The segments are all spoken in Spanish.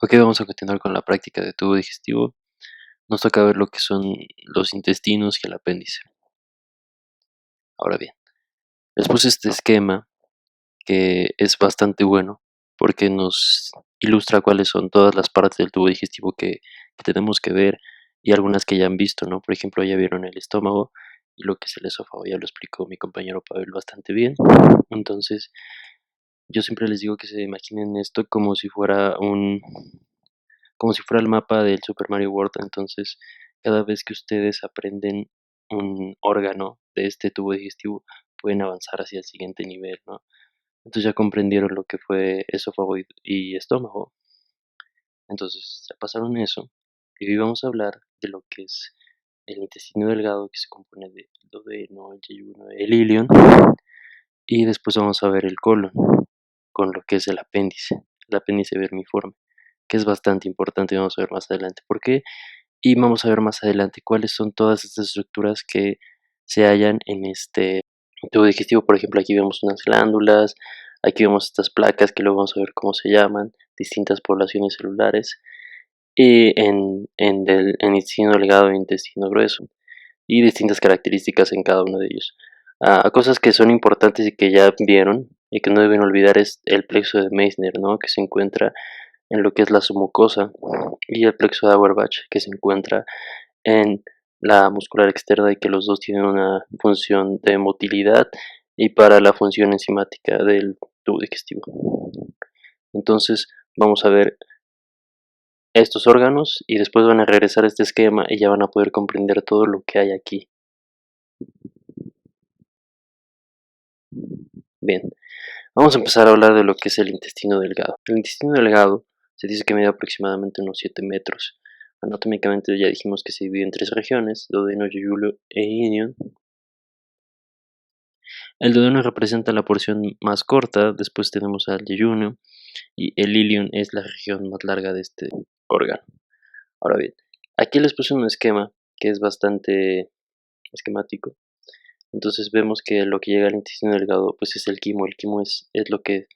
Ok, vamos a continuar con la práctica de tubo digestivo. Nos toca ver lo que son los intestinos y el apéndice. Ahora bien, les puse este esquema que es bastante bueno porque nos ilustra cuáles son todas las partes del tubo digestivo que tenemos que ver y algunas que ya han visto, ¿no? Por ejemplo, ya vieron el estómago y lo que es el esófago, ya lo explicó mi compañero Pavel bastante bien. Entonces, yo siempre les digo que se imaginen esto como si fuera el mapa del Super Mario World. Entonces, cada vez que ustedes aprenden un órgano de este tubo digestivo, pueden avanzar hacia el siguiente nivel, ¿no? Entonces ya comprendieron lo que fue esófago y estómago. Entonces ya pasaron eso. Y hoy vamos a hablar de lo que es el intestino delgado, que se compone de duodeno, el yeyuno, el ilion. Y después vamos a ver el colon, con lo que es el apéndice vermiforme, que es bastante importante y vamos a ver más adelante por qué. Y vamos a ver más adelante cuáles son todas estas estructuras que se hallan en este tubo digestivo. Por ejemplo, aquí vemos unas glándulas, aquí vemos estas placas que luego vamos a ver cómo se llaman, distintas poblaciones celulares, y en intestino delgado e intestino grueso, y distintas características en cada uno de ellos. Cosas que son importantes y que ya vieron y que no deben olvidar es el plexo de Meissner, ¿no? Que se encuentra en lo que es la submucosa, y el plexo de Auerbach, que se encuentra en la muscular externa, y que los dos tienen una función de motilidad y para la función enzimática del tubo digestivo. Entonces vamos a ver estos órganos y después van a regresar a este esquema y ya van a poder comprender todo lo que hay aquí. Bien, vamos a empezar a hablar de lo que es el intestino delgado. El intestino delgado se dice que mide aproximadamente unos 7 metros. Anatómicamente ya dijimos que se divide en tres regiones: duodeno, yeyuno e ilion. El duodeno representa la porción más corta, después tenemos al yeyuno, y el ilion es la región más larga de este órgano. Ahora bien, aquí les puse un esquema que es bastante esquemático. Entonces vemos que lo que llega al intestino delgado pues es el quimo. El quimo es lo que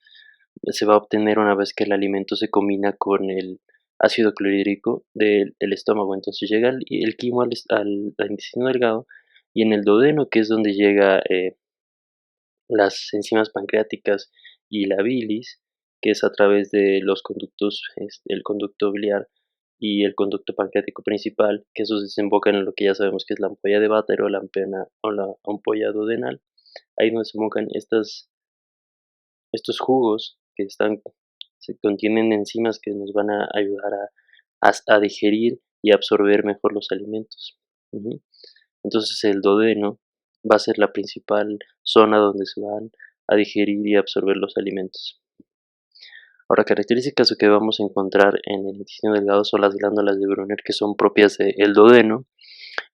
se va a obtener una vez que el alimento se combina con el ácido clorhídrico del estómago. Entonces llega el quimo al intestino delgado, y en el duodeno, que es donde llega las enzimas pancreáticas y la bilis, que es a través de los conductos, el conducto biliar y el conducto pancreático principal, que esos desembocan en lo que ya sabemos que es la ampolla de Vater o la ampena o la ampolla duodenal. Ahí donde desembocan estos jugos que se contienen enzimas que nos van a ayudar a digerir y absorber mejor los alimentos. Ujú. Entonces el duodeno va a ser la principal zona donde se van a digerir y absorber los alimentos. Ahora, características que vamos a encontrar en el intestino delgado son las glándulas de Brunner, que son propias del duodeno,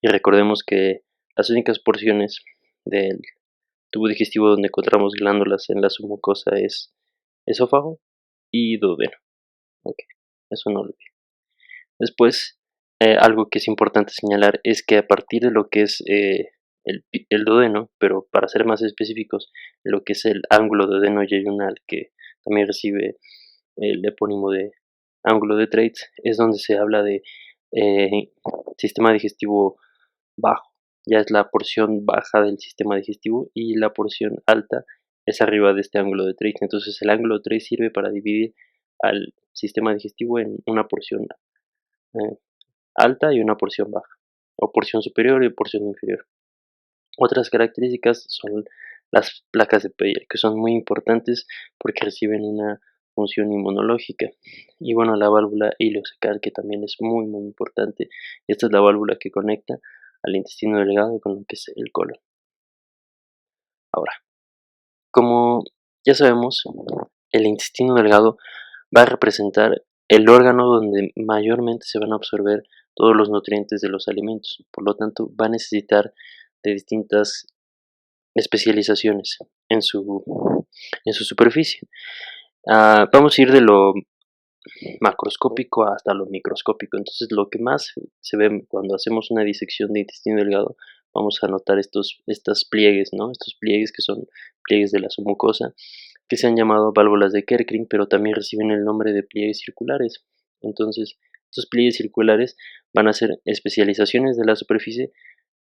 y recordemos que las únicas porciones del tubo digestivo donde encontramos glándulas en la submucosa es esófago y duodeno. Ok, eso no lo olviden. Después, algo que es importante señalar es que a partir de lo que es el duodeno, pero para ser más específicos, lo que es el ángulo duodeno-yeyunal, que también recibe el epónimo de ángulo de Treitz, es donde se habla de eh, sistema digestivo bajo. Ya es la porción baja del sistema digestivo, y la porción alta es arriba de este ángulo de Treitz. Entonces el ángulo de Treitz sirve para dividir al sistema digestivo en una porción eh, alta y una porción baja, o porción superior y porción inferior. Otras características son las placas de Peyer, que son muy importantes porque reciben una función inmunológica. Y bueno, la válvula ileocecal, que también es muy importante. Esta es la válvula que conecta al intestino delgado con lo que es el colon. Ahora, como ya sabemos, el intestino delgado va a representar el órgano donde mayormente se van a absorber todos los nutrientes de los alimentos. Por lo tanto, va a necesitar de distintas especializaciones en su superficie. Vamos a ir de lo macroscópico hasta lo microscópico. Entonces, lo que más se ve cuando hacemos una disección de intestino delgado, vamos a notar estos pliegues, ¿no? Estos pliegues que son pliegues de la submucosa, que se han llamado válvulas de Kerckring, pero también reciben el nombre de pliegues circulares. Entonces, estos pliegues circulares van a ser especializaciones de la superficie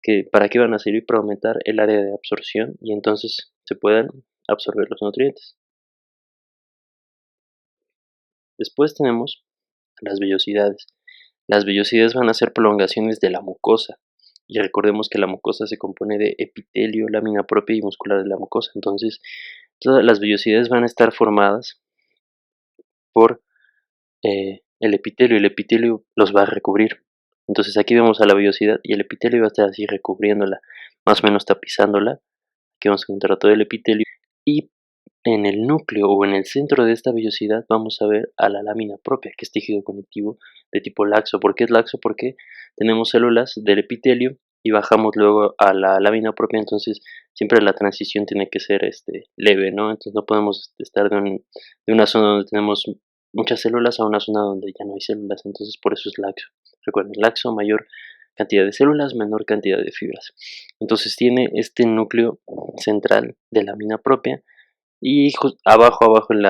que ¿para qué van a servir? Para aumentar el área de absorción y entonces se puedan absorber los nutrientes. Después tenemos las vellosidades. Las vellosidades van a ser prolongaciones de la mucosa. Y recordemos que la mucosa se compone de epitelio, lámina propia y muscular de la mucosa. Entonces, todas las vellosidades van a estar formadas por el epitelio. El epitelio los va a recubrir. Entonces aquí vemos a la vellosidad y el epitelio va a estar así recubriéndola, más o menos tapizándola. Aquí vamos a encontrar todo el epitelio. Y en el núcleo o en el centro de esta vellosidad vamos a ver a la lámina propia, que es tejido conectivo de tipo laxo. ¿Por qué es laxo? Porque tenemos células del epitelio y bajamos luego a la lámina propia, entonces siempre la transición tiene que ser leve, ¿no? Entonces no podemos estar de una zona donde tenemos muchas células a una zona donde ya no hay células, entonces por eso es laxo. Recuerden, laxo, mayor cantidad de células, menor cantidad de fibras. Entonces tiene este núcleo central de lámina propia y abajo en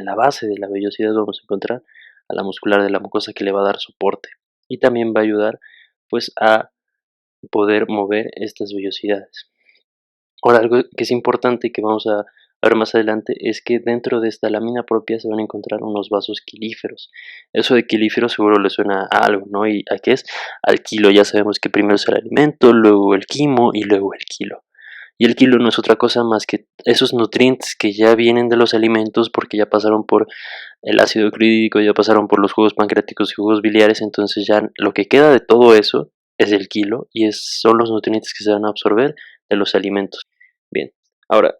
la base de la vellosidad vamos a encontrar a la muscular de la mucosa que le va a dar soporte y también va a ayudar pues a poder mover estas vellosidades. Ahora algo que es importante que vamos a ver más adelante es que dentro de esta lámina propia se van a encontrar unos vasos quilíferos. Eso de quilífero seguro le suena a algo, ¿no? ¿Y a qué es? Al kilo. Ya sabemos que primero es el alimento, luego el quimo y luego el kilo. Y el kilo no es otra cosa más que esos nutrientes que ya vienen de los alimentos porque ya pasaron por el ácido clorhídrico, ya pasaron por los jugos pancreáticos y jugos biliares, entonces ya lo que queda de todo eso es el kilo y son los nutrientes que se van a absorber de los alimentos. Bien, ahora,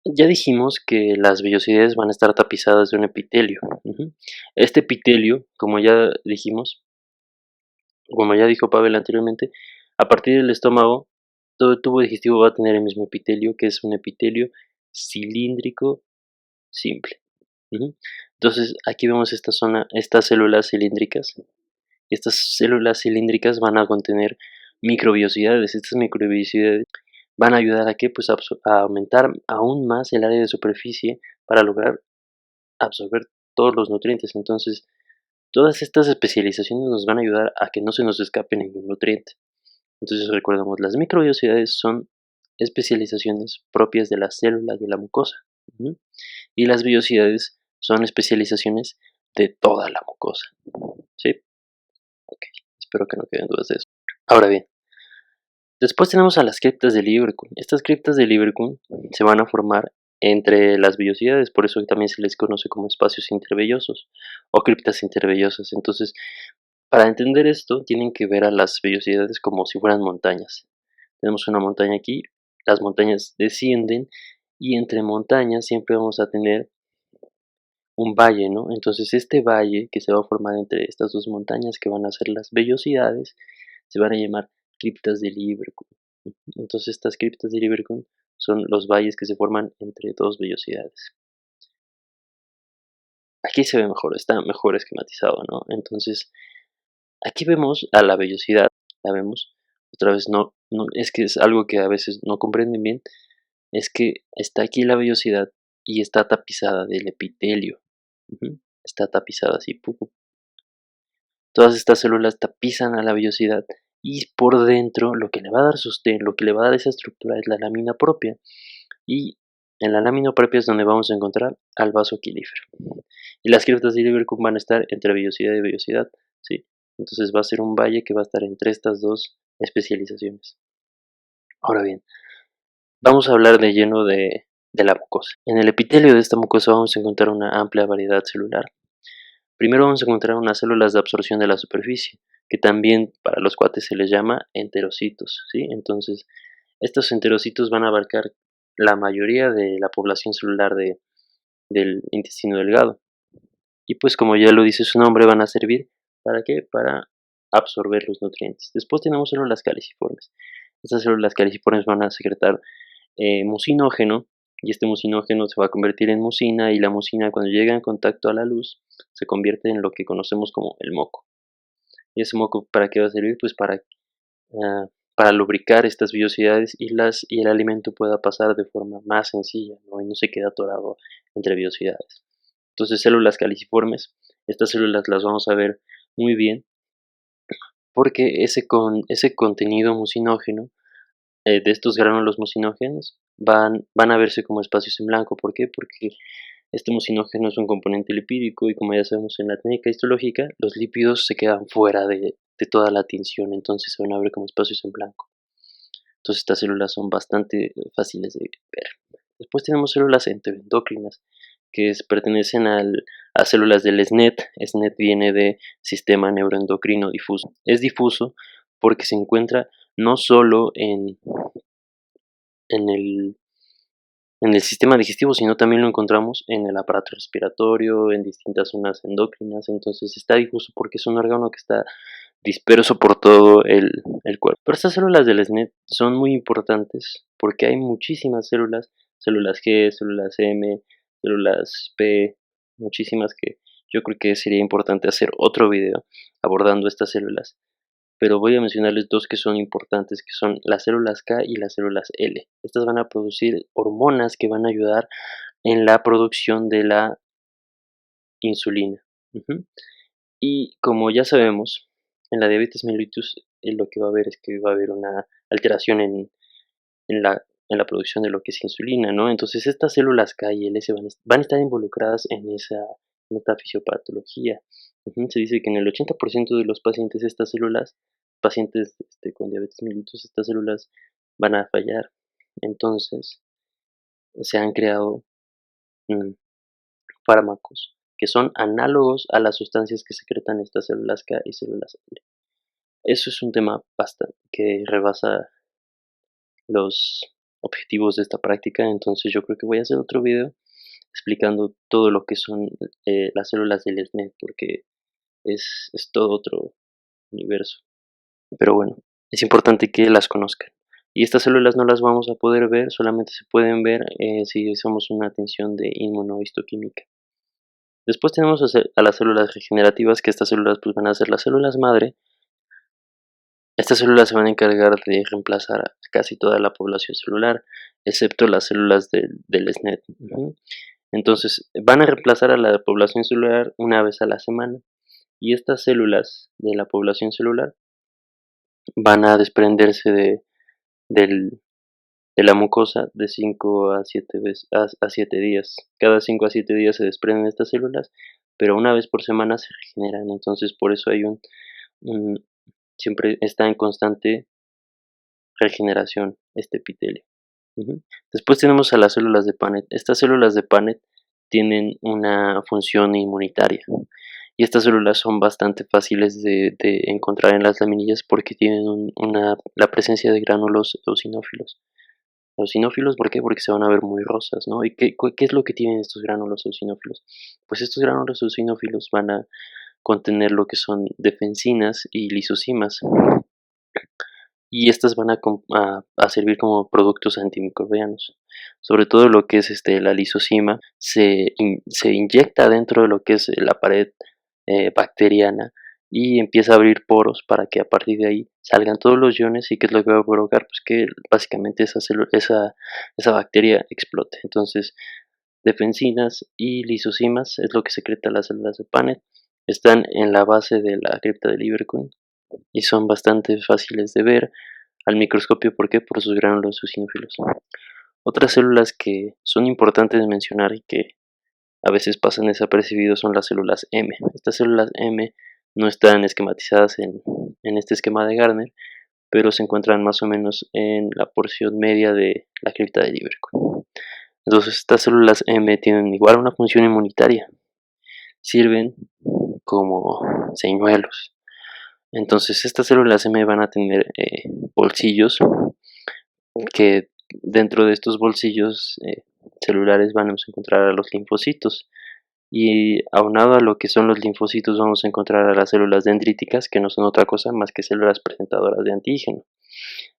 ya dijimos que las vellosidades van a estar tapizadas de un epitelio. Este epitelio, como ya dijimos, como ya dijo Pavel anteriormente, a partir del estómago, todo el tubo digestivo va a tener el mismo epitelio, que es un epitelio cilíndrico simple. Entonces, aquí vemos esta zona, estas células cilíndricas. Estas células cilíndricas van a contener microvellosidades. Estas microvellosidades van a ayudar a que pues, a aumentar aún más el área de superficie para lograr absorber todos los nutrientes. Entonces, todas estas especializaciones nos van a ayudar a que no se nos escape ningún nutriente. Entonces recordemos, las microvellosidades son especializaciones propias de las células de la mucosa. Y las vellosidades son especializaciones de toda la mucosa. ¿Sí? Ok, espero que no queden dudas de eso. Ahora bien, después tenemos a las criptas de Lieberkühn. Estas criptas de Lieberkühn se van a formar entre las vellosidades, por eso también se les conoce como espacios intervellosos o criptas intervellosas. Entonces, para entender esto, tienen que ver a las vellosidades como si fueran montañas. Tenemos una montaña aquí, las montañas descienden y entre montañas siempre vamos a tener un valle, ¿no? Entonces este valle que se va a formar entre estas dos montañas que van a ser las vellosidades, se van a llamar criptas de Lieberkühn. Entonces estas criptas de Lieberkühn son los valles que se forman entre dos vellosidades. Aquí se ve mejor, está mejor esquematizado, ¿no? Entonces aquí vemos a la vellosidad, la vemos, otra vez es que es algo que a veces no comprenden bien, es que está aquí la vellosidad y está tapizada del epitelio. Está tapizada así. Todas estas células tapizan a la vellosidad y por dentro lo que le va a dar sostén, lo que le va a dar esa estructura es la lámina propia. Y en la lámina propia es donde vamos a encontrar al vaso quilífero. Y las criptas de Lieberkühn van a estar entre vellosidad y vellosidad, ¿sí? Entonces va a ser un valle que va a estar entre estas dos especializaciones. Ahora bien, vamos a hablar de lleno de la mucosa. En el epitelio de esta mucosa vamos a encontrar una amplia variedad celular. Primero vamos a encontrar unas células de absorción de la superficie, que también para los cuates se les llama enterocitos, ¿sí? Entonces, estos enterocitos van a abarcar la mayoría de la población celular del intestino delgado. Y pues como ya lo dice su nombre, van a servir ¿para qué? Para absorber los nutrientes. Después tenemos células caliciformes. Estas células caliciformes van a secretar mucinógeno y este mucinógeno se va a convertir en mucina y la mucina cuando llega en contacto a la luz se convierte en lo que conocemos como el moco. ¿Y ese moco para qué va a servir? Pues para lubricar estas vellosidades y el alimento pueda pasar de forma más sencilla, ¿no? Y no se queda atorado entre vellosidades. Entonces células caliciformes Estas células las vamos a ver muy bien porque ese contenido mucinógeno de estos gránulos mucinógenos van a verse como espacios en blanco. ¿Por qué? Porque este mucinógeno es un componente lipídico y como ya sabemos en la técnica histológica, los lípidos se quedan fuera de toda la tinción, entonces se van a ver como espacios en blanco. Entonces estas células son bastante fáciles de ver. Después tenemos células enteroendocrinas, que pertenecen a células del SNET. SNET viene de Sistema Neuroendocrino Difuso. Es difuso porque se encuentra no solo en el en el sistema digestivo, sino también lo encontramos en el aparato respiratorio, en distintas zonas endocrinas. Entonces está difuso porque es un órgano que está disperso por todo el cuerpo. Pero estas células del SNET son muy importantes porque hay muchísimas células, células G, células M, células P, muchísimas que yo creo que sería importante hacer otro video abordando estas células, pero voy a mencionarles dos que son importantes, que son las células K y las células L. Estas van a producir hormonas que van a ayudar en la producción de la insulina. Y como ya sabemos, en la diabetes mellitus lo que va a haber es que va a haber una alteración en la producción de lo que es insulina, ¿no? Entonces estas células K y L van a estar involucradas en esta fisiopatología. Se dice que en el 80% de los pacientes estas células, pacientes con diabetes mellitus, estas células van a fallar. Entonces se han creado mm, fármacos que son análogos a las sustancias que secretan estas células K y células L. Eso es un tema bastante que rebasa los objetivos de esta práctica, entonces yo creo que voy a hacer otro video explicando todo lo que son las células del SNET, porque es todo otro universo. Pero bueno, es importante que las conozcan. Y estas células no las vamos a poder ver, solamente se pueden ver si hacemos una atención de inmunohistoquímica. Después tenemos a las células regenerativas, que estas células pues, van a ser las células madre. Estas células se van a encargar de reemplazar a casi toda la población celular, excepto las células del SNET. Entonces, van a reemplazar a la población celular una vez a la semana. Y estas células de la población celular van a desprenderse del- de la mucosa de 5 a 7 a 7 días. Cada 5 a 7 días se desprenden estas células, pero una vez por semana se regeneran. Entonces, por eso hay un siempre está en constante regeneración este epitelio. Después tenemos a las células de Paneth. Estas células de Paneth tienen una función inmunitaria y estas células son bastante fáciles de encontrar en las laminillas porque tienen la presencia de gránulos eosinófilos. Eosinófilos, ¿por qué? Porque se van a ver muy rosas, ¿no? ¿Y qué es lo que tienen estos gránulos eosinófilos? Pues estos gránulos eosinófilos van a contener lo que son defensinas y lisosimas y estas van a servir como productos antimicrobianos. Sobre todo lo que es la lisosima se inyecta dentro de lo que es la pared bacteriana y empieza a abrir poros para que a partir de ahí salgan todos los iones y qué es lo que va a provocar, pues que básicamente esa bacteria explote. Entonces, defensinas y lisosimas es lo que secreta las células de Paneth. Están en la base de la cripta de Lieberkühn y son bastante fáciles de ver al microscopio. ¿Por qué? Por sus gránulos eosinófilos. Otras células que son importantes de mencionar y que a veces pasan desapercibidos son las células M. Estas células M no están esquematizadas en este esquema de Gardner, pero se encuentran más o menos en la porción media de la cripta de Lieberkühn. Entonces estas células M tienen igual una función inmunitaria, sirven como señuelos. Entonces estas células M van a tener bolsillos que dentro de estos bolsillos celulares vamos a encontrar a los linfocitos y aunado a lo que son los linfocitos vamos a encontrar a las células dendríticas que no son otra cosa más que células presentadoras de antígeno.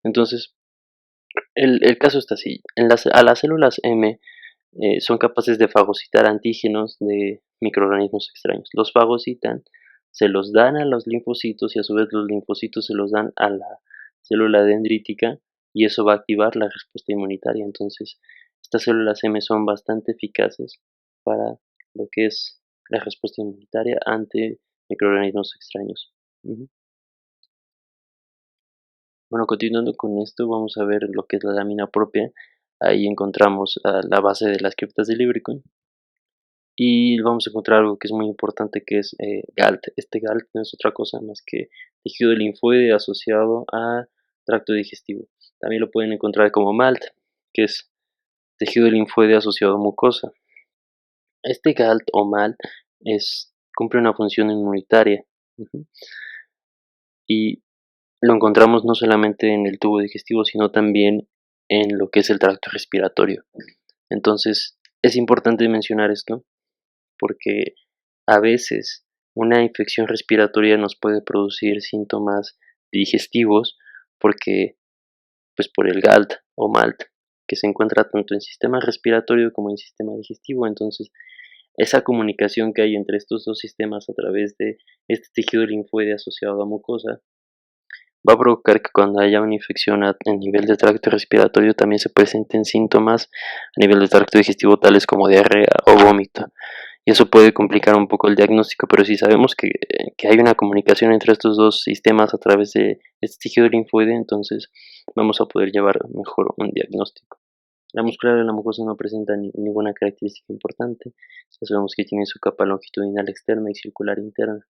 Entonces el caso está así, a las células M son capaces de fagocitar antígenos de microorganismos extraños. Los fagocitan, se los dan a los linfocitos y a su vez los linfocitos se los dan a la célula dendrítica y eso va a activar la respuesta inmunitaria. Entonces, estas células M son bastante eficaces para lo que es la respuesta inmunitaria ante microorganismos extraños. Ujú. Bueno, continuando con esto, vamos a ver lo que es la lámina propia. Ahí encontramos la base de las criptas de Libricon y vamos a encontrar algo que es muy importante, que es GALT. Este GALT no es otra cosa más que tejido linfoide asociado a tracto digestivo. También lo pueden encontrar como MALT, que es tejido linfoide asociado a mucosa. Este GALT o MALT cumple una función inmunitaria. Ujú. Y lo encontramos no solamente en el tubo digestivo, sino también en lo que es el tracto respiratorio. Entonces, es importante mencionar esto porque a veces una infección respiratoria nos puede producir síntomas digestivos porque, pues por el GALT o MALT, que se encuentra tanto en sistema respiratorio como en sistema digestivo. Entonces, esa comunicación que hay entre estos dos sistemas a través de este tejido linfoide asociado a mucosa va a provocar que cuando haya una infección a nivel de tracto respiratorio también se presenten síntomas a nivel del tracto digestivo tales como diarrea o vómito. Y eso puede complicar un poco el diagnóstico, pero si sabemos que hay una comunicación entre estos dos sistemas a través de este tejido linfoide, entonces vamos a poder llevar mejor un diagnóstico. La muscular de la mucosa no presenta ninguna característica importante, ya sabemos que tiene su capa longitudinal externa y circular interna.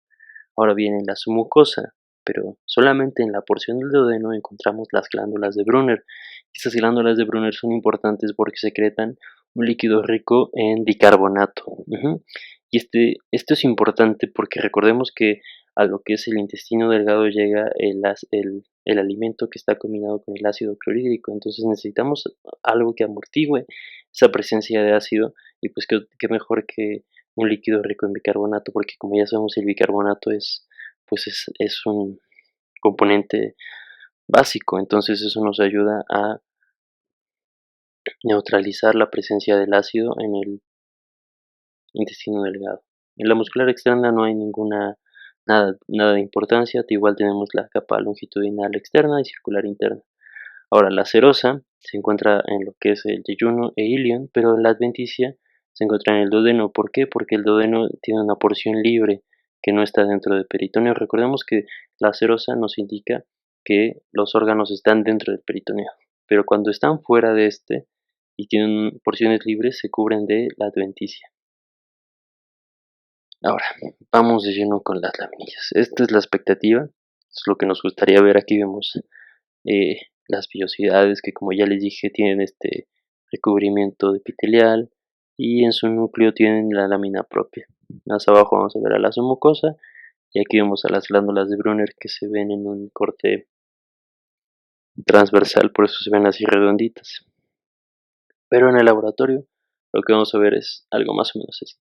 Ahora bien, en la submucosa, pero solamente en la porción del duodeno encontramos las glándulas de Brunner. Estas glándulas de Brunner son importantes porque secretan un líquido rico en bicarbonato. Y esto es importante porque recordemos que a lo que es el intestino delgado llega el alimento que está combinado con el ácido clorhídrico. Entonces necesitamos algo que amortigüe esa presencia de ácido y pues qué mejor que un líquido rico en bicarbonato, porque como ya sabemos el bicarbonato es un componente básico, entonces eso nos ayuda a neutralizar la presencia del ácido en el intestino delgado. En la muscular externa no hay nada de importancia, igual tenemos la capa longitudinal externa y circular interna. Ahora, la serosa se encuentra en lo que es el yeyuno e ilion, pero la adventicia se encuentra en el duodeno. ¿Por qué? Porque el duodeno tiene una porción libre que no está dentro del peritoneo. Recordemos que la serosa nos indica que los órganos están dentro del peritoneo, pero cuando están fuera de este y tienen porciones libres se cubren de la adventicia. Ahora, vamos de lleno con las laminillas. Esta es la expectativa, es lo que nos gustaría ver. Aquí vemos eh, las vellosidades que, como ya les dije, tienen este recubrimiento epitelial y en su núcleo tienen la lámina propia. Más abajo vamos a ver a la submucosa y aquí vemos a las glándulas de Brunner que se ven en un corte transversal, por eso se ven así redonditas. Pero en el laboratorio lo que vamos a ver es algo más o menos así.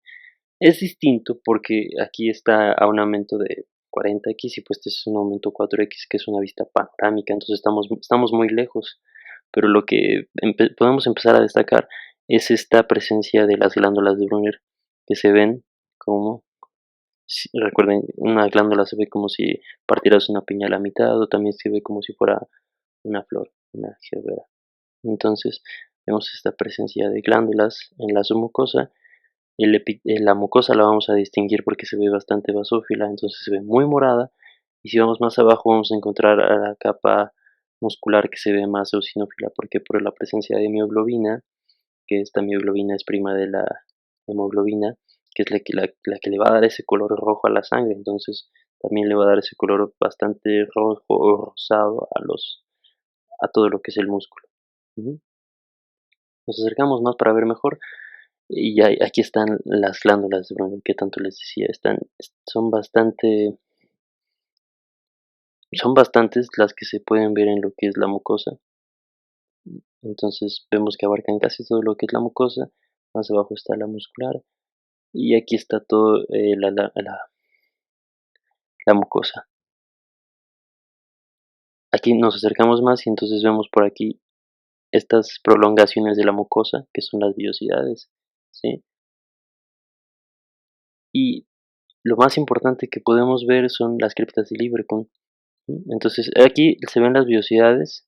Es distinto porque aquí está a un aumento de 40x y pues este es un aumento 4x que es una vista panorámica, entonces estamos muy lejos, pero lo que podemos empezar a destacar es esta presencia de las glándulas de Brunner que se ven como, recuerden, una glándula se ve como si partieras una piña a la mitad o también se ve como si fuera una flor, una gerbera. Entonces vemos esta presencia de glándulas en la submucosa. La mucosa la vamos a distinguir porque se ve bastante basófila, entonces se ve muy morada. Y si vamos más abajo vamos a encontrar a la capa muscular que se ve más eosinófila porque por la presencia de mioglobina, que esta mioglobina es prima de la hemoglobina, que es la que le va a dar ese color rojo a la sangre. Entonces también le va a dar ese color bastante rojo o rosado a todo lo que es el músculo. Nos acercamos más para ver mejor. Y ya aquí están las glándulas de Brunner que tanto les decía, son son bastantes las que se pueden ver en lo que es la mucosa. Entonces vemos que abarcan casi todo lo que es la mucosa. Más abajo está la muscular y aquí está todo la mucosa. Aquí nos acercamos más y entonces vemos por aquí estas prolongaciones de la mucosa que son las vellosidades, ¿sí? Y lo más importante que podemos ver son las criptas de Lieberkühn. Entonces aquí se ven las vellosidades,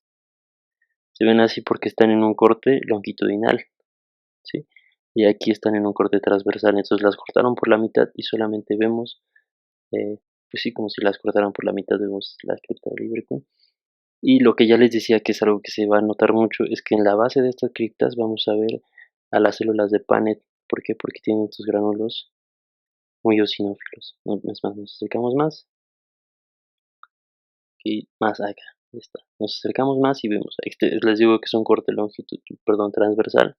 se ven así porque están en un corte longitudinal, ¿sí? y aquí están en un corte transversal, entonces las cortaron por la mitad y solamente vemos, pues sí, como si las cortaran por la mitad, vemos la cripta de Liverpool. Y lo que ya les decía que es algo que se va a notar mucho es que en la base de estas criptas vamos a ver a las células de Paneth. ¿Por qué? Porque tienen estos gránulos muy eosinófilos. Es más, nos acercamos más y más acá. Ahí está. Nos acercamos más y vemos. Les digo que es un corte transversal.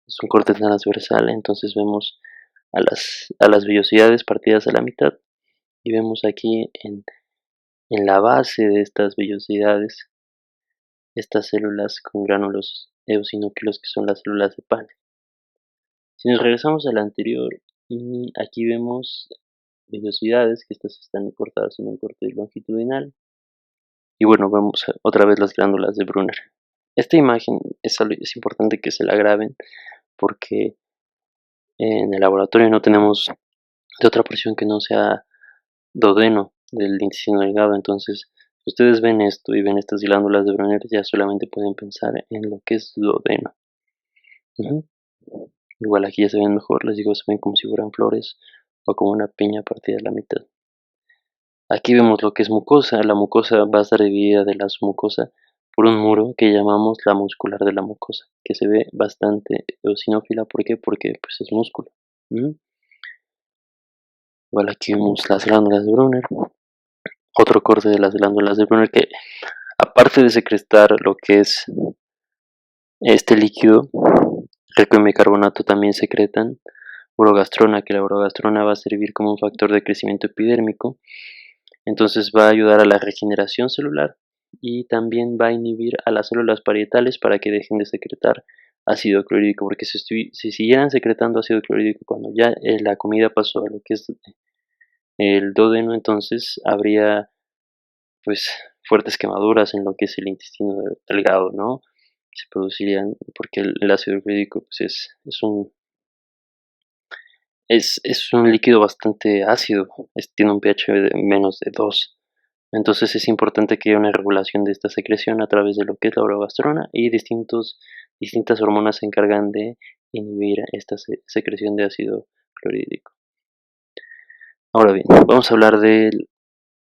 Es un corte transversal, entonces vemos a las vellosidades partidas a la mitad y vemos aquí en la base de estas vellosidades estas células con gránulos eosinófilos que son las células de Paneth. Si nos regresamos a la anterior, aquí vemos vellosidades que estas están cortadas en un corte longitudinal. Y bueno, vemos otra vez las glándulas de Brunner. Esta imagen es importante que se la graben porque en el laboratorio no tenemos de otra porción que no sea duodeno del intestino delgado. Entonces, si ustedes ven esto y ven estas glándulas de Brunner, ya solamente pueden pensar en lo que es duodeno. Igual aquí ya se ven mejor, les digo, se ven como si fueran flores o como una piña partida a la mitad. Aquí vemos lo que es mucosa. La mucosa va a estar dividida de la submucosa por un muro que llamamos la muscular de la mucosa, que se ve bastante eosinófila. ¿Por qué? Porque pues es músculo. Igual aquí vemos las glándulas de Brunner. Otro corte de las glándulas de Brunner que, aparte de secretar lo que es este líquido rico en bicarbonato, también secretan urogastrona, que la urogastrona va a servir como un factor de crecimiento epidérmico. Entonces va a ayudar a la regeneración celular y también va a inhibir a las células parietales para que dejen de secretar ácido clorhídrico, porque si siguieran secretando ácido clorhídrico cuando ya la comida pasó a lo que es el duodeno, entonces habría pues fuertes quemaduras en lo que es el intestino delgado, ¿no? Se producirían, porque el ácido clorhídrico pues es un líquido bastante ácido, tiene un pH de menos de 2. Entonces es importante que haya una regulación de esta secreción a través de lo que es la urogastrona y distintas hormonas se encargan de inhibir esta secreción de ácido clorhídrico. Ahora bien, vamos a hablar de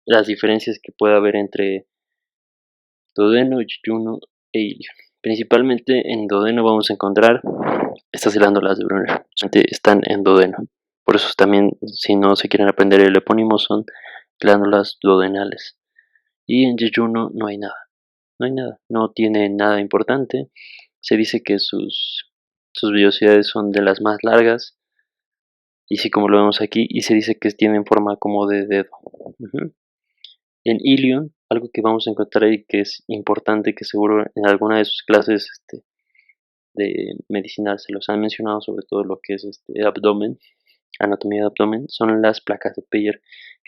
las diferencias que puede haber entre duodeno, yeyuno e ilio. Principalmente en duodeno vamos a encontrar estas glándulas de Brunner, están en duodeno. Por eso también, si no se quieren aprender el epónimo, son glándulas duodenales. Y en yeyuno no hay nada. No hay nada, no tiene nada importante. Se dice que sus vellosidades son de las más largas, y sí, como lo vemos aquí, y se dice que tienen forma como de dedo. En ilion, algo que vamos a encontrar ahí que es importante, que seguro en alguna de sus clases de medicinal se los han mencionado, sobre todo lo que es abdomen, anatomía de abdomen, son las placas de Peyer.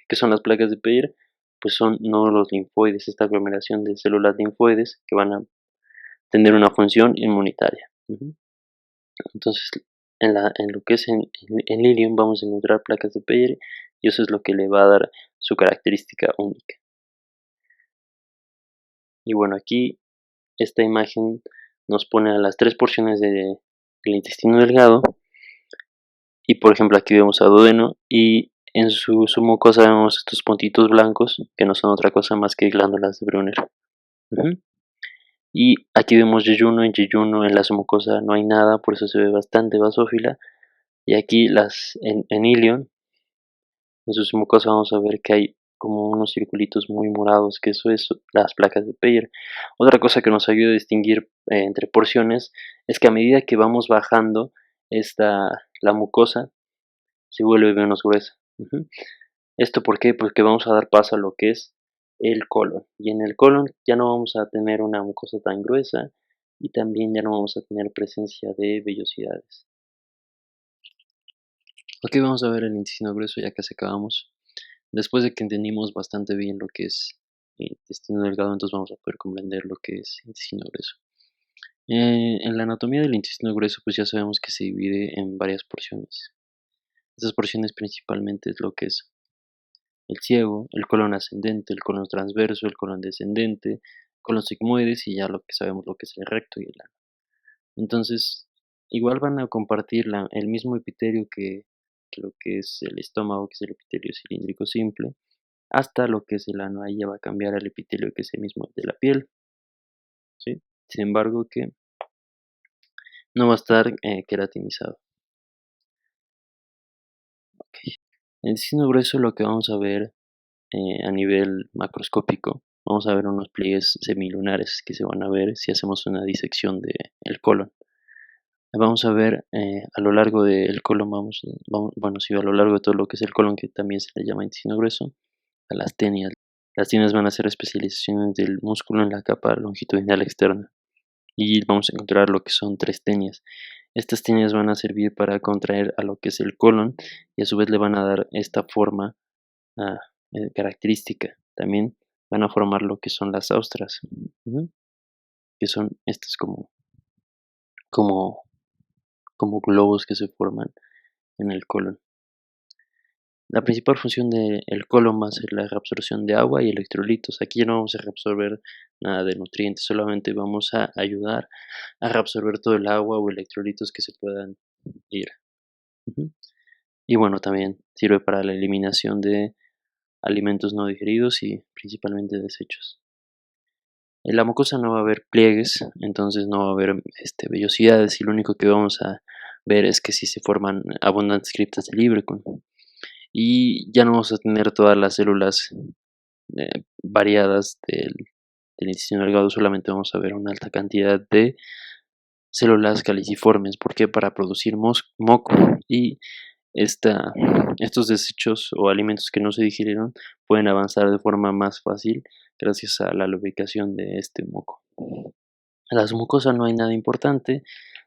¿Qué son las placas de Peyer? Pues son nódulos linfoides, esta aglomeración de células linfoides que van a tener una función inmunitaria. Entonces, en lo que es en Lilium vamos a encontrar placas de Peyer y eso es lo que le va a dar su característica única. Y bueno, aquí esta imagen nos pone a las tres porciones del intestino delgado y por ejemplo aquí vemos a duodeno y en su mucosa vemos estos puntitos blancos que no son otra cosa más que glándulas de Brunner. Y aquí vemos yeyuno, en la submucosa no hay nada, por eso se ve bastante basófila. Y aquí en ilion, en su submucosa vamos a ver que hay como unos circulitos muy morados, que eso es las placas de Peyer. Otra cosa que nos ayuda a distinguir entre porciones es que a medida que vamos bajando la mucosa se vuelve menos gruesa. ¿Esto por qué? Porque vamos a dar paso a lo que es el colon. Y en el colon ya no vamos a tener una mucosa tan gruesa y también ya no vamos a tener presencia de vellosidades. Ok, vamos a ver el intestino grueso ya casi acabamos. Después de que entendimos bastante bien lo que es intestino delgado, entonces vamos a poder comprender lo que es intestino grueso. En la anatomía del intestino grueso pues ya sabemos que se divide en varias porciones. Estas porciones principalmente es lo que es el ciego, el colon ascendente, el colon transverso, el colon descendente, colon sigmoides y ya lo que sabemos lo que es el recto y el ano. Entonces, igual van a compartir el mismo epitelio que lo que es el estómago, que es el epitelio cilíndrico simple, hasta lo que es el ano. Ahí ya va a cambiar al epitelio que es el mismo de la piel, ¿sí? Sin embargo, que no va a estar queratinizado. En intestino grueso lo que vamos a ver a nivel macroscópico, vamos a ver unos pliegues semilunares que se van a ver si hacemos una disección del colon. Vamos a ver a lo largo del colon, bueno, sí, a lo largo de todo lo que es el colon, que también se le llama intestino grueso, a las tenias. Las tenias van a ser especializaciones del músculo en la capa longitudinal externa y vamos a encontrar lo que son tres tenias. Estas tenias van a servir para contraer a lo que es el colon y a su vez le van a dar esta forma ah, característica. También van a formar lo que son las austras, que son estas como, como globos que se forman en el colon. La principal función del colon va a ser la reabsorción de agua y electrolitos. Aquí no vamos a reabsorber nada de nutrientes, solamente vamos a ayudar a reabsorber todo el agua o electrolitos que se puedan ir. Y bueno, también sirve para la eliminación de alimentos no digeridos y principalmente desechos. En la mucosa no va a haber pliegues, entonces no va a haber vellosidades y lo único que vamos a ver es que si se forman abundantes criptas de Lieberkühn y ya no vamos a tener todas las células variadas del intestino delgado, solamente vamos a ver una alta cantidad de células caliciformes, porque para producir moco y estos desechos o alimentos que no se digirieron pueden avanzar de forma más fácil gracias a la lubricación de este moco. En las mucosas no hay nada importante,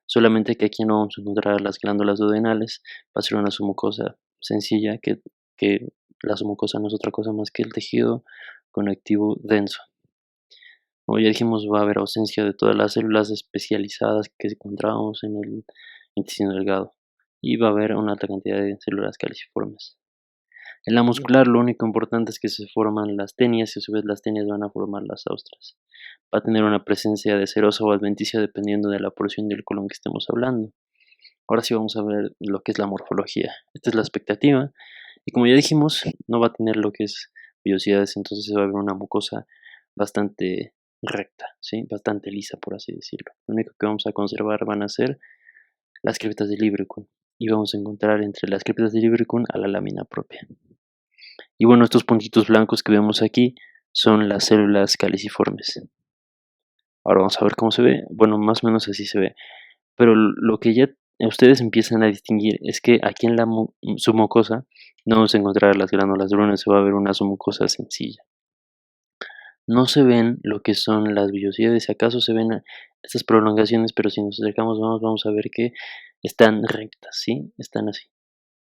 solamente que aquí no vamos a encontrar las glándulas duodenales, va a ser una submucosa sencilla que la submucosa no es otra cosa más que el tejido conectivo denso. Como ya dijimos, va a haber ausencia de todas las células especializadas que encontramos en el intestino delgado y va a haber una alta cantidad de células caliciformes. En la muscular lo único importante es que se forman las tenias y a su vez las tenias van a formar las austras. Va a tener una presencia de serosa o adventicia dependiendo de la porción del colon que estemos hablando. Ahora sí vamos a ver lo que es la morfología. Esta es la expectativa y como ya dijimos, no va a tener lo que es vellosidades, entonces se va a ver una mucosa bastante recta, ¿sí? Bastante lisa, por así decirlo. Lo único que vamos a conservar van a ser las criptas de Lieberkühn y vamos a encontrar entre las criptas de Lieberkühn a la lámina propia. Y bueno, estos puntitos blancos que vemos aquí son las células caliciformes. Ahora vamos a ver cómo se ve. Bueno, más o menos así se ve. Pero lo que ya ustedes empiezan a distinguir es que aquí en la submucosa no vamos a encontrar las glándulas brunas, se va a ver una submucosa sencilla. No se ven lo que son las vellosidades, si acaso se ven estas prolongaciones, pero si nos acercamos vamos a ver que están rectas, ¿sí? Están así.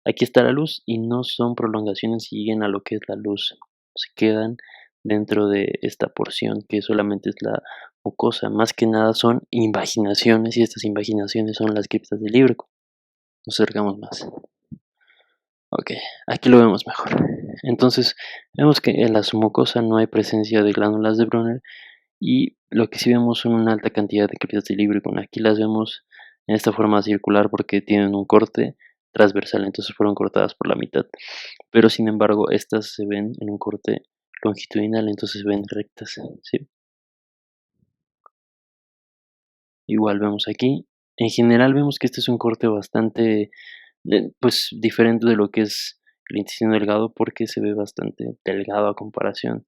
Aquí está la luz y no son prolongaciones, siguen a lo que es la luz. Se quedan dentro de esta porción que solamente es la mucosa. Más que nada son invaginaciones y estas invaginaciones son las criptas del Lieberkühn. Nos acercamos más. Ok, aquí lo vemos mejor. Entonces, vemos que en la submucosa no hay presencia de glándulas de Brunner y lo que sí vemos son una alta cantidad de criptas de Lieberkühn. Aquí las vemos en esta forma circular porque tienen un corte transversal, entonces fueron cortadas por la mitad. Pero sin embargo, estas se ven en un corte longitudinal, entonces se ven rectas, ¿sí? Igual vemos aquí. En general vemos que este es un corte bastante, pues, diferente de lo que es el intestino delgado porque se ve bastante delgado a comparación,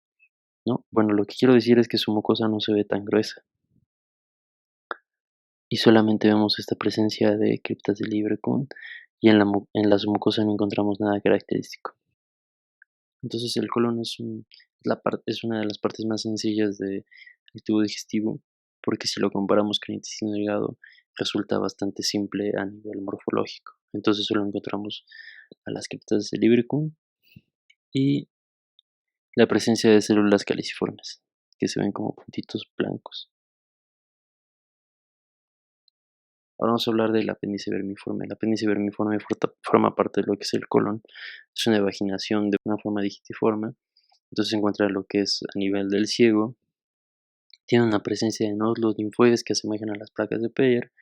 ¿no? Bueno, lo que quiero decir es que su mucosa no se ve tan gruesa y solamente vemos esta presencia de criptas de Lieberkühn y en la submucosa no encontramos nada característico. Entonces el colon es una de las partes más sencillas del tubo digestivo porque si lo comparamos con el intestino delgado resulta bastante simple a nivel morfológico. Entonces solo encontramos a las criptas de Lieberkühn y la presencia de células caliciformes que se ven como puntitos blancos. Ahora vamos a hablar del apéndice vermiforme. El apéndice vermiforme forma parte de lo que es el colon. Es una vaginación de una forma digitiforme. Entonces se encuentra lo que es a nivel del ciego. Tiene una presencia de nódulos linfoides que asemejan a las placas de Peyer.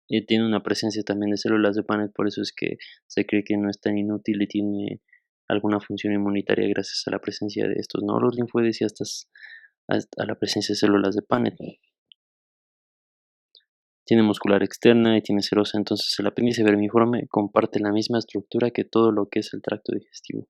tiene una presencia también de células de Paneth, por eso es que se cree que no es tan inútil y tiene alguna función inmunitaria gracias a la presencia de estos nódulos linfoides y hasta la presencia de células de Paneth. Tiene muscular externa y tiene serosa, entonces el apéndice vermiforme comparte la misma estructura que todo lo que es el tracto digestivo.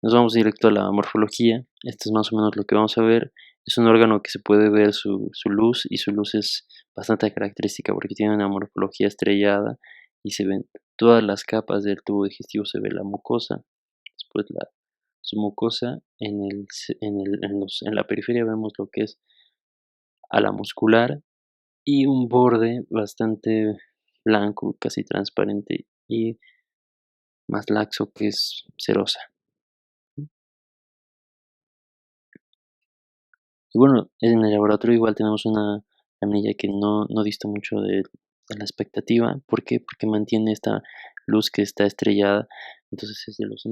Nos vamos directo a la morfología. Esto es más o menos lo que vamos a ver. Es un órgano que se puede ver su luz, y su luz es bastante característica porque tiene una morfología estrellada y se ven todas las capas del tubo digestivo. Se ve la mucosa, después su mucosa. En la periferia vemos lo que es ala muscular y un borde bastante blanco, casi transparente y más laxo, que es serosa. Y bueno, en el laboratorio igual tenemos una laminilla que no dista mucho de la expectativa. ¿Por qué? Porque mantiene esta luz que está estrellada. Entonces es de las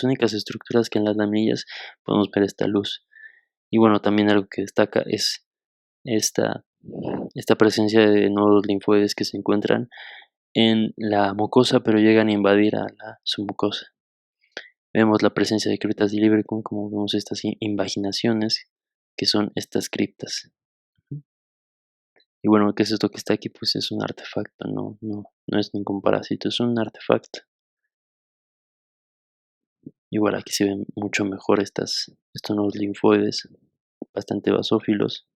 únicas estructuras que en las laminillas podemos ver esta luz. Y bueno, también algo que destaca es esta, esta presencia de nódulos linfoides que se encuentran en la mucosa, pero llegan a invadir a la submucosa. Vemos la presencia de criptas de Lieberkühn, como vemos estas invaginaciones, que son estas criptas. Y bueno, ¿qué es esto que está aquí? Pues es un artefacto, no es ningún parásito, es un artefacto. Igual aquí se ven mucho mejor estos nodos linfoides, bastante basófilos.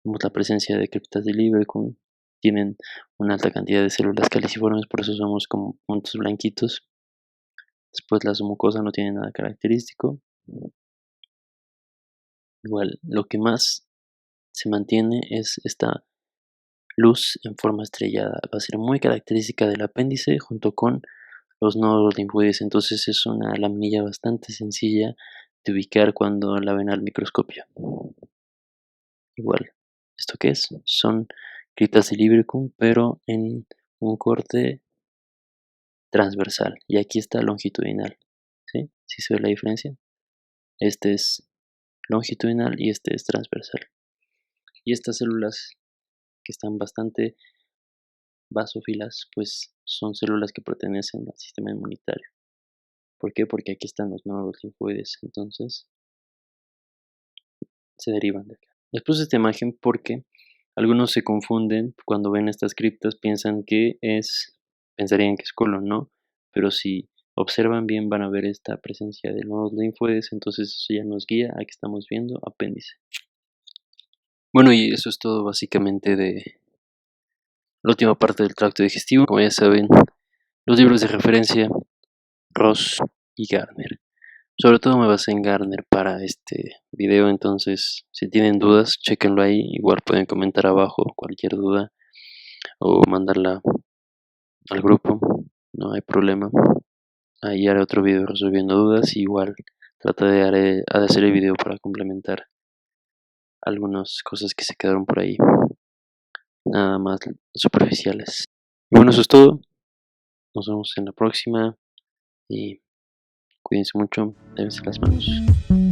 Vemos la presencia de criptas de Lieberkühn, tienen una alta cantidad de células caliciformes, por eso somos como puntos blanquitos. Después la mucosa no tiene nada característico. Igual, lo que más se mantiene es esta luz en forma estrellada. Va a ser muy característica del apéndice junto con los nódulos linfoides. Entonces es una laminilla bastante sencilla de ubicar cuando la ven al microscopio. Igual, ¿esto qué es? Son criptas de Lieberkühn, pero en un corte transversal. Y aquí está longitudinal. ¿Sí? ¿Sí se ve la diferencia? Este es longitudinal y este es transversal. Y estas células, que están bastante basófilas, pues son células que pertenecen al sistema inmunitario. ¿Por qué? Porque aquí están los nódulos linfoides, entonces se derivan de acá. Después de esta imagen, porque algunos se confunden cuando ven estas criptas, pensarían que es colon, ¿no? Pero si observan bien van a ver esta presencia de nódulos linfoides, entonces eso ya nos guía a que estamos viendo apéndice. Bueno, y eso es todo básicamente de la última parte del tracto digestivo. Como ya saben, los libros de referencia, Ross y Gardner. Sobre todo me basé en Gardner para este video, entonces si tienen dudas, chequenlo ahí. Igual pueden comentar abajo cualquier duda o mandarla al grupo, no hay problema. Ahí haré otro video resolviendo dudas. Igual trataré de hacer el video para complementar algunas cosas que se quedaron por ahí, nada más superficiales. Y bueno, eso es todo. Nos vemos en la próxima y cuídense mucho, lávense las manos.